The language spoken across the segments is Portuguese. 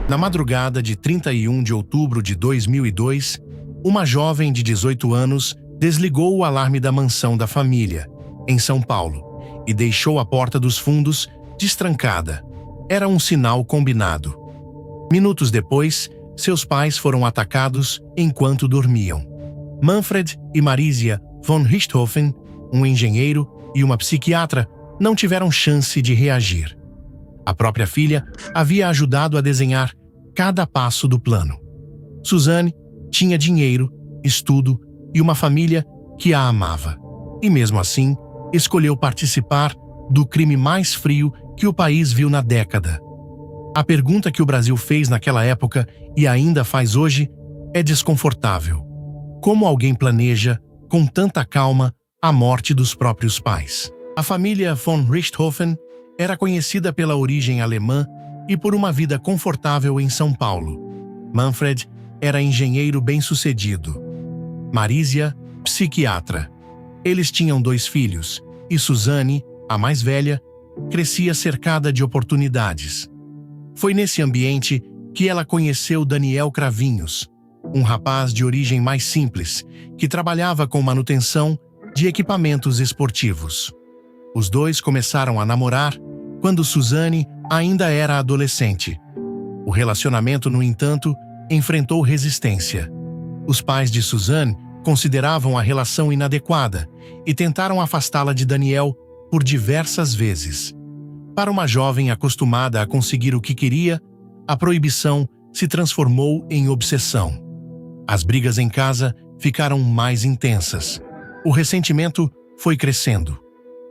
Na madrugada de 31 de outubro de 2002, uma jovem de 18 anos desligou o alarme da mansão da família, em São Paulo, e deixou a porta dos fundos destrancada. Era um sinal combinado. Minutos depois, seus pais foram atacados enquanto dormiam. Manfred e Marisia von Richthofen, um engenheiro e uma psiquiatra, não tiveram chance de reagir. A própria filha havia ajudado a desenhar cada passo do plano. Suzanne tinha dinheiro, estudo e uma família que a amava. E mesmo assim, escolheu participar do crime mais frio que o país viu na década. A pergunta que o Brasil fez naquela época e ainda faz hoje é desconfortável. Como alguém planeja, com tanta calma, a morte dos próprios pais? A família von Richthofen era conhecida pela origem alemã e por uma vida confortável em São Paulo. Manfred era engenheiro bem-sucedido. Marisia, psiquiatra. Eles tinham 2 filhos, e Suzanne, a mais velha, crescia cercada de oportunidades. Foi nesse ambiente que ela conheceu Daniel Cravinhos, um rapaz de origem mais simples, que trabalhava com manutenção de equipamentos esportivos. Os dois começaram a namorar quando Suzanne ainda era adolescente. O relacionamento, no entanto, enfrentou resistência. Os pais de Suzanne consideravam a relação inadequada e tentaram afastá-la de Daniel por diversas vezes. Para uma jovem acostumada a conseguir o que queria, a proibição se transformou em obsessão. As brigas em casa ficaram mais intensas. O ressentimento foi crescendo.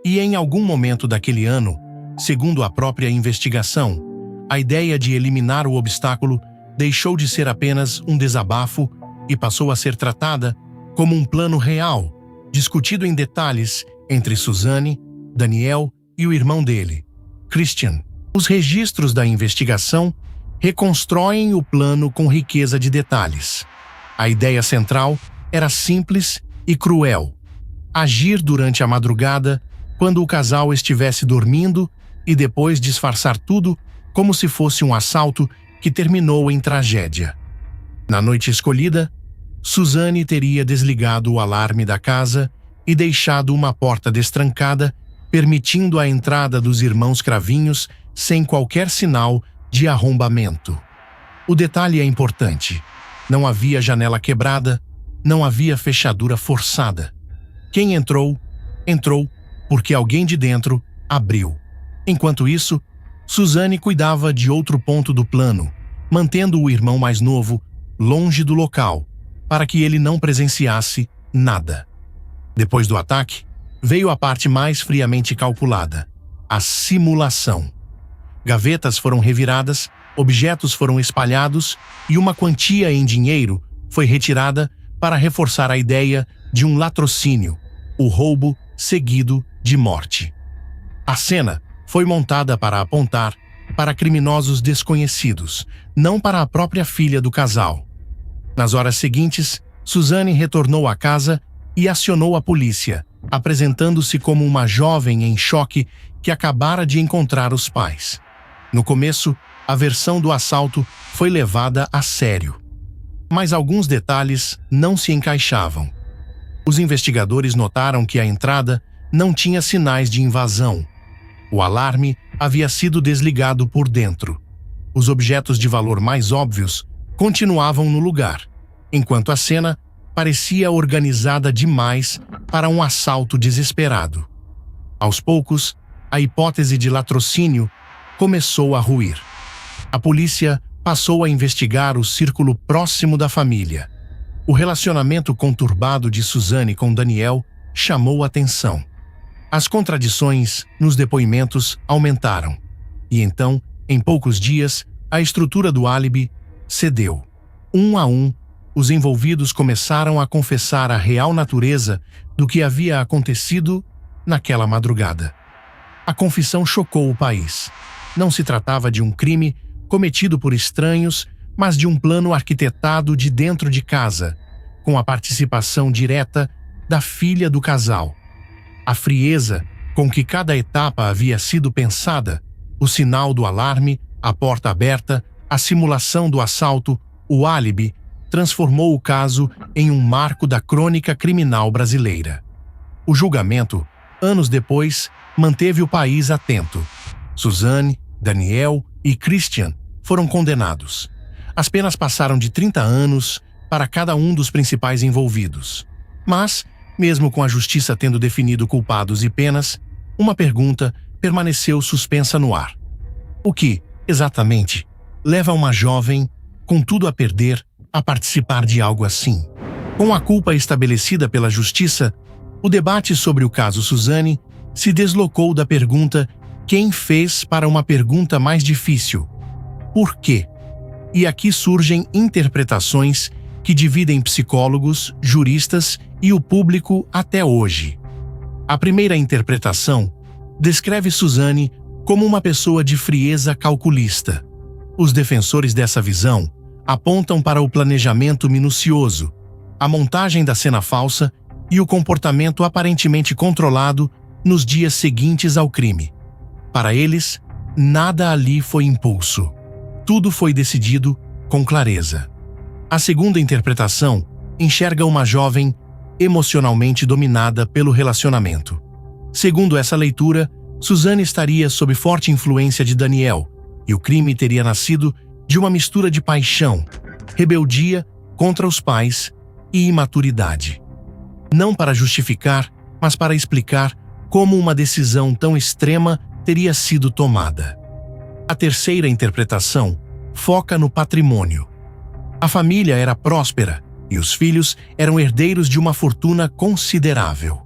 E em algum momento daquele ano, segundo a própria investigação, a ideia de eliminar o obstáculo deixou de ser apenas um desabafo e passou a ser tratada como um plano real, discutido em detalhes entre Suzanne, Daniel e o irmão dele, Christian. Os registros da investigação reconstruem o plano com riqueza de detalhes. A ideia central era simples e cruel: agir durante a madrugada, quando o casal estivesse dormindo, e depois disfarçar tudo como se fosse um assalto que terminou em tragédia. Na noite escolhida, Suzanne teria desligado o alarme da casa e deixado uma porta destrancada, permitindo a entrada dos irmãos Cravinhos sem qualquer sinal de arrombamento. O detalhe é importante. Não havia janela quebrada, não havia fechadura forçada. Quem entrou, entrou porque alguém de dentro abriu. Enquanto isso, Suzanne cuidava de outro ponto do plano, mantendo o irmão mais novo longe do local, para que ele não presenciasse nada. Depois do ataque, veio a parte mais friamente calculada: a simulação. Gavetas foram reviradas, objetos foram espalhados e uma quantia em dinheiro foi retirada para reforçar a ideia de um latrocínio, o roubo seguido de morte. A cena foi montada para apontar para criminosos desconhecidos, não para a própria filha do casal. Nas horas seguintes, Suzanne retornou à casa e acionou a polícia, apresentando-se como uma jovem em choque que acabara de encontrar os pais. No começo, a versão do assalto foi levada a sério. Mas alguns detalhes não se encaixavam. Os investigadores notaram que a entrada não tinha sinais de invasão. O alarme havia sido desligado por dentro. Os objetos de valor mais óbvios continuavam no lugar, enquanto a cena parecia organizada demais para um assalto desesperado. Aos poucos, a hipótese de latrocínio começou a ruir. A polícia passou a investigar o círculo próximo da família. O relacionamento conturbado de Suzanne com Daniel chamou atenção. As contradições nos depoimentos aumentaram. E então, em poucos dias, a estrutura do álibi cedeu. Um a um, os envolvidos começaram a confessar a real natureza do que havia acontecido naquela madrugada. A confissão chocou o país. Não se tratava de um crime cometido por estranhos, mas de um plano arquitetado de dentro de casa, com a participação direta da filha do casal. A frieza com que cada etapa havia sido pensada, o sinal do alarme, a porta aberta, A simulação do assalto, o álibi, transformou o caso em um marco da crônica criminal brasileira. O julgamento, anos depois, manteve o país atento. Suzane, Daniel e Christian foram condenados. As penas passaram de 30 anos para cada um dos principais envolvidos. Mas, mesmo com a justiça tendo definido culpados e penas, uma pergunta permaneceu suspensa no ar. O que, exatamente, leva uma jovem, com tudo a perder, a participar de algo assim? Com a culpa estabelecida pela justiça, o debate sobre o caso Suzane se deslocou da pergunta quem fez para uma pergunta mais difícil: por quê? E aqui surgem interpretações que dividem psicólogos, juristas e o público até hoje. A primeira interpretação descreve Suzane como uma pessoa de frieza calculista. Os defensores dessa visão apontam para o planejamento minucioso, a montagem da cena falsa e o comportamento aparentemente controlado nos dias seguintes ao crime. Para eles, nada ali foi impulso. Tudo foi decidido com clareza. A segunda interpretação enxerga uma jovem emocionalmente dominada pelo relacionamento. Segundo essa leitura, Suzane estaria sob forte influência de Daniel, e o crime teria nascido de uma mistura de paixão, rebeldia contra os pais e imaturidade. Não para justificar, mas para explicar como uma decisão tão extrema teria sido tomada. A terceira interpretação foca no patrimônio. A família era próspera e os filhos eram herdeiros de uma fortuna considerável.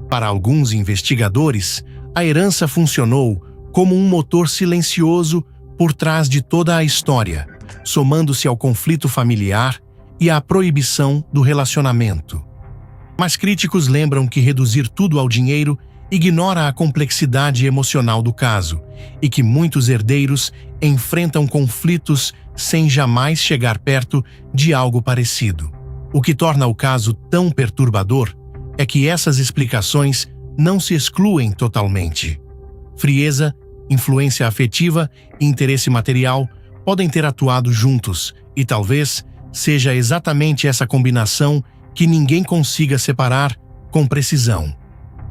Para alguns investigadores, a herança funcionou como um motor silencioso por trás de toda a história, somando-se ao conflito familiar e à proibição do relacionamento. Mas críticos lembram que reduzir tudo ao dinheiro ignora a complexidade emocional do caso e que muitos herdeiros enfrentam conflitos sem jamais chegar perto de algo parecido. O que torna o caso tão perturbador é que essas explicações não se excluem totalmente. Frieza, influência afetiva e interesse material podem ter atuado juntos, e talvez seja exatamente essa combinação que ninguém consiga separar com precisão.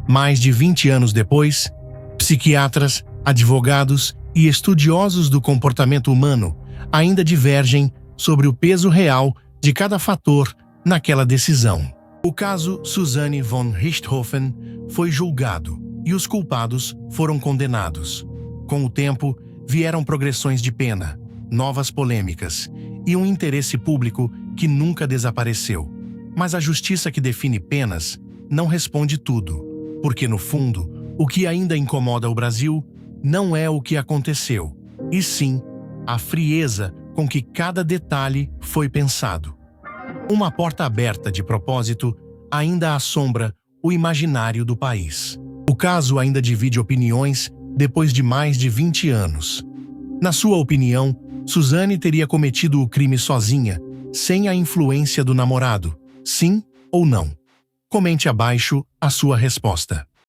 Mais de 20 anos depois, psiquiatras, advogados e estudiosos do comportamento humano ainda divergem sobre o peso real de cada fator naquela decisão. O caso Suzane von Richthofen foi julgado e os culpados foram condenados. Com o tempo, vieram progressões de pena, novas polêmicas e um interesse público que nunca desapareceu. Mas a justiça que define penas não responde tudo, porque no fundo, o que ainda incomoda o Brasil não é o que aconteceu, e sim a frieza com que cada detalhe foi pensado. Uma porta aberta de propósito ainda assombra o imaginário do país. O caso ainda divide opiniões depois de mais de 20 anos. Na sua opinião, Suzane teria cometido o crime sozinha, sem a influência do namorado. Sim ou não? Comente abaixo a sua resposta.